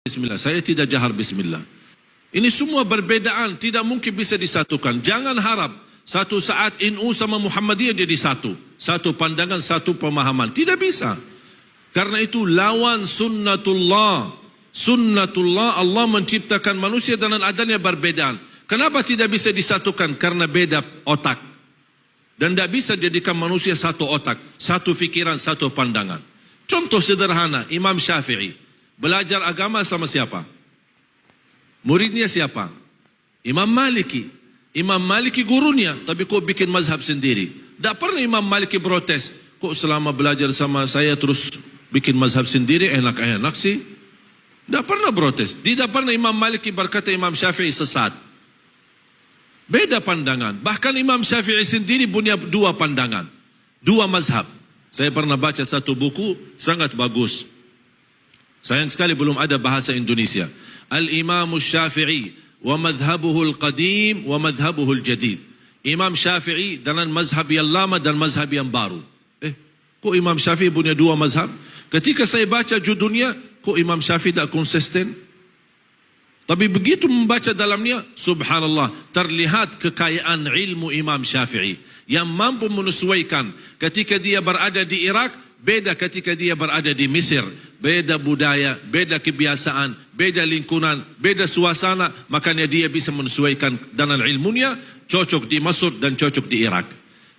Bismillah, saya tidak jahar bismillah. Ini semua berbedaan, tidak mungkin bisa disatukan. Jangan harap satu saat NU sama Muhammadiyah jadi satu. Satu pandangan, satu pemahaman. Tidak bisa. Karena itu lawan sunnatullah. Sunnatullah, Allah menciptakan manusia dengan adanya perbedaan. Kenapa tidak bisa disatukan? Karena beda otak. Dan tidak bisa jadikan manusia satu otak, satu fikiran, satu pandangan. Contoh sederhana, Imam Syafi'i belajar agama sama siapa? Muridnya siapa? Imam Maliki. Imam Maliki gurunya, tapi kok bikin mazhab sendiri? Tak pernah Imam Maliki protes. Kok selama belajar sama saya terus bikin mazhab sendiri, enak-enak sih? Tak pernah protes. Tidak pernah Imam Maliki berkata Imam Syafi'i sesat. Beda pandangan. Bahkan Imam Syafi'i sendiri punya dua pandangan. Dua mazhab. Saya pernah baca satu buku, sangat bagus. Sayang sekali belum ada bahasa Indonesia. Al-Imam Syafi'i wa madhabuhu al-qadim wa madhabuhu al-jadid. Imam Syafi'i dengan mazhab yang lama dan mazhab yang baru. Kok Imam Syafi'i punya dua mazhab? Ketika saya baca judulnya, kok Imam Syafi'i tak konsisten? Tapi begitu membaca dalamnya, subhanallah, terlihat kekayaan ilmu Imam Syafi'i yang mampu menyesuaikan ketika dia berada di Irak, beda ketika dia berada di Mesir. Beda budaya, beda kebiasaan, beda lingkungan, beda suasana. Makanya dia bisa menyesuaikan dengan ilmunya, cocok di Mesir dan cocok di Irak.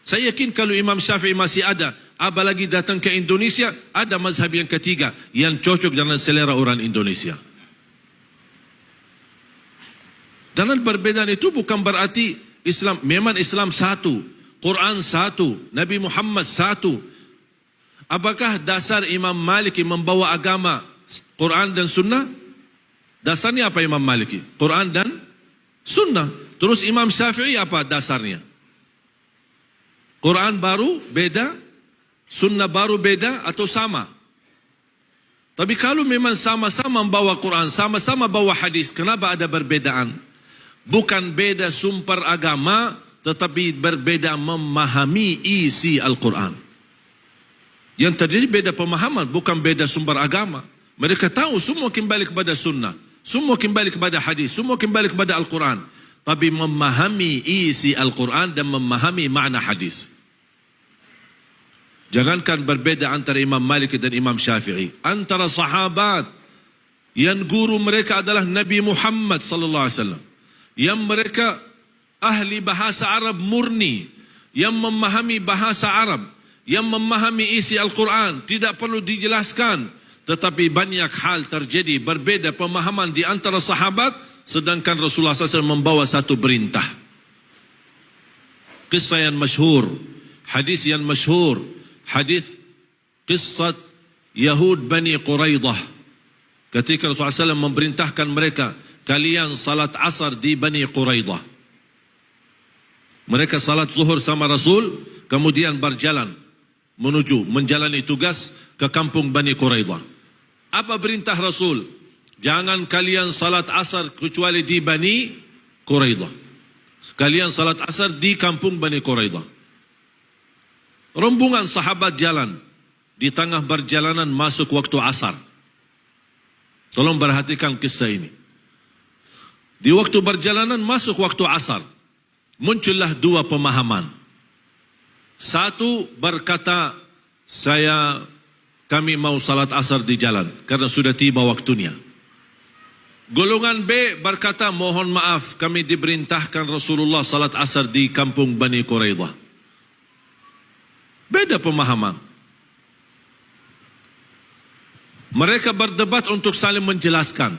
Saya yakin kalau Imam Syafi'i masih ada, apalagi datang ke Indonesia, ada mazhab yang ketiga yang cocok dengan selera orang Indonesia. Dan perbedaan itu bukan berarti Islam, memang Islam satu, Quran satu, Nabi Muhammad satu. Apakah dasar Imam Maliki membawa agama Quran dan Sunnah? Dasarnya apa Imam Maliki? Quran dan Sunnah. Terus Imam Syafi'i apa dasarnya? Quran baru beda, Sunnah baru beda atau sama? Tapi kalau memang sama-sama membawa Quran, sama-sama bawa hadis, kenapa ada perbedaan? Bukan beda sumber agama, tetapi berbeda memahami isi Al-Quran. Yang terjadi beda pemahaman, bukan beda sumber agama. Mereka tahu semua kembali kepada sunnah, semua kembali kepada hadis, semua kembali kepada Al-Quran. Tapi memahami isi Al-Quran dan memahami makna hadis. Jangankan berbeda antara Imam Malik dan Imam Syafi'i. Antara sahabat, yang guru mereka adalah Nabi Muhammad sallallahu alaihi wasallam. Yang mereka ahli bahasa Arab murni, yang memahami bahasa Arab, yang memahami isi Al-Quran, tidak perlu dijelaskan. Tetapi banyak hal terjadi berbeda pemahaman di antara sahabat, sedangkan Rasulullah SAW membawa satu perintah. Kisah yang masyhur, hadis yang masyhur, hadis kisah Yahud Bani Quraidah. Ketika Rasulullah SAW memerintahkan mereka, kalian salat asar di Bani Quraidah. Mereka salat zuhur sama Rasul, kemudian berjalan menuju menjalani tugas ke kampung Bani Quraidah. Apa perintah Rasul? Jangan kalian salat asar kecuali di Bani Quraidah. Kalian salat asar di kampung Bani Quraidah. Rombongan sahabat jalan, di tengah perjalanan masuk waktu asar. Tolong perhatikan kisah ini. Di waktu perjalanan masuk waktu asar, muncullah dua pemahaman. Satu berkata, kami mau salat asar di jalan karena sudah tiba waktunya. Golongan B berkata, mohon maaf, kami diperintahkan Rasulullah salat asar di kampung Bani Quraidah. Beda pemahaman. Mereka berdebat untuk saling menjelaskan.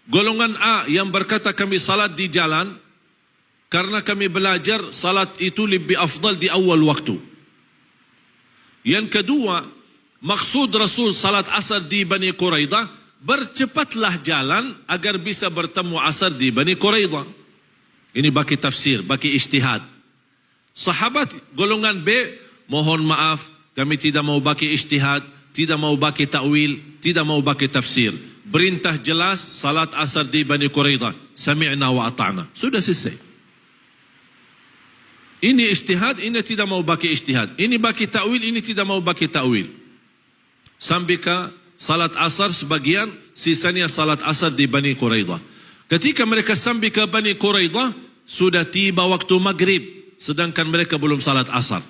Golongan A yang berkata kami salat di jalan karena kami belajar salat itu lebih afdal di awal waktu. Yang kedua, maksud Rasul salat asar di Bani Quraidah, bercepatlah jalan agar bisa bertemu asar di Bani Quraidah. Ini bagi tafsir, bagi ijtihad. Sahabat golongan B, mohon maaf, kami tidak mau bagi ijtihad, tidak mau bagi ta'wil, tidak mau bagi tafsir. Perintah jelas, salat asar di Bani Quraidah. Sami'na wa ata'na. Sudah selesai. Ini ijtihad, ini tidak mau bagi ijtihad. Ini bagi ta'wil, ini tidak mau bagi ta'wil. Sampai ke salat asar sebagian, sisanya salat asar di Bani Quraidah. Ketika mereka sampai ke Bani Quraidah, sudah tiba waktu maghrib, sedangkan mereka belum salat asar.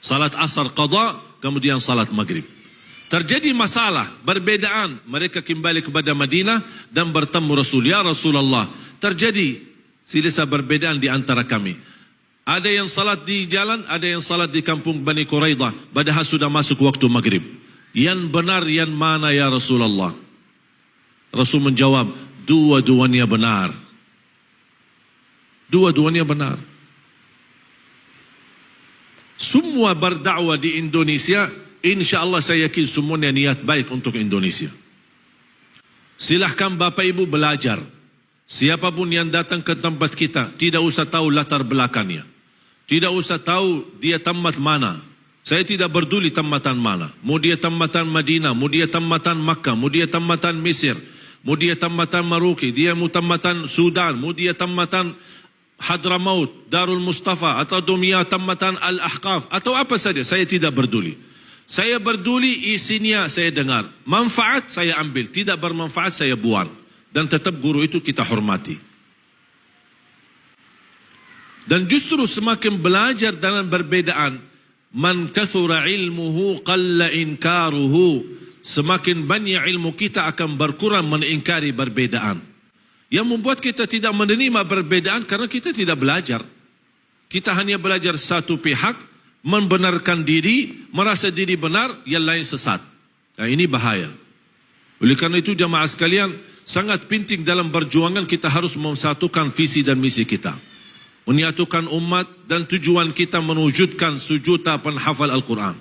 Salat asar qada, kemudian salat maghrib. Terjadi masalah, perbedaan. Mereka kembali kepada Madinah dan bertemu Rasul. Ya Rasulullah, terjadi silsilah perbedaan di antara kami. Ada yang salat di jalan, ada yang salat di kampung Bani Quraidah, padahal sudah masuk waktu maghrib. Yang benar yang mana ya Rasulullah? Rasul menjawab, dua-duanya benar. Dua-duanya benar. Semua berdakwah di Indonesia, insya-Allah saya yakin semuanya niat baik untuk Indonesia. Silahkan Bapak Ibu belajar. Siapapun yang datang ke tempat kita, tidak usah tahu latar belakangnya. Tidak usah tahu dia tamat mana. Saya tidak peduli tamatan mana. Mau dia tamatan Madinah, mau dia tamatan Makkah, mau dia tamatan Mesir, mau dia tamatan Maroke, dia mau tamatan Sudan, mau dia tamatan Hadramaut, Darul Mustafa, atau Dumia tamatan Al-Ahqaf, atau apa saja, saya tidak peduli. Saya peduli isinya saya dengar. Manfaat saya ambil, tidak bermanfaat saya buang. Dan tetap guru itu kita hormati. Dan justru semakin belajar dalam perbedaan, man kathura ilmuhu qalla inkaruhu. Semakin banyak ilmu kita akan berkurang mengingkari perbedaan. Yang membuat kita tidak menerima perbedaan karena kita tidak belajar. Kita hanya belajar satu pihak, membenarkan diri, merasa diri benar, yang lain sesat. Nah, ini bahaya. Oleh karena itu jamaah sekalian, sangat penting dalam perjuangan kita harus mensatukan visi dan misi kita. Menyatukan umat dan tujuan kita mewujudkan sejuta penghafal Al-Quran.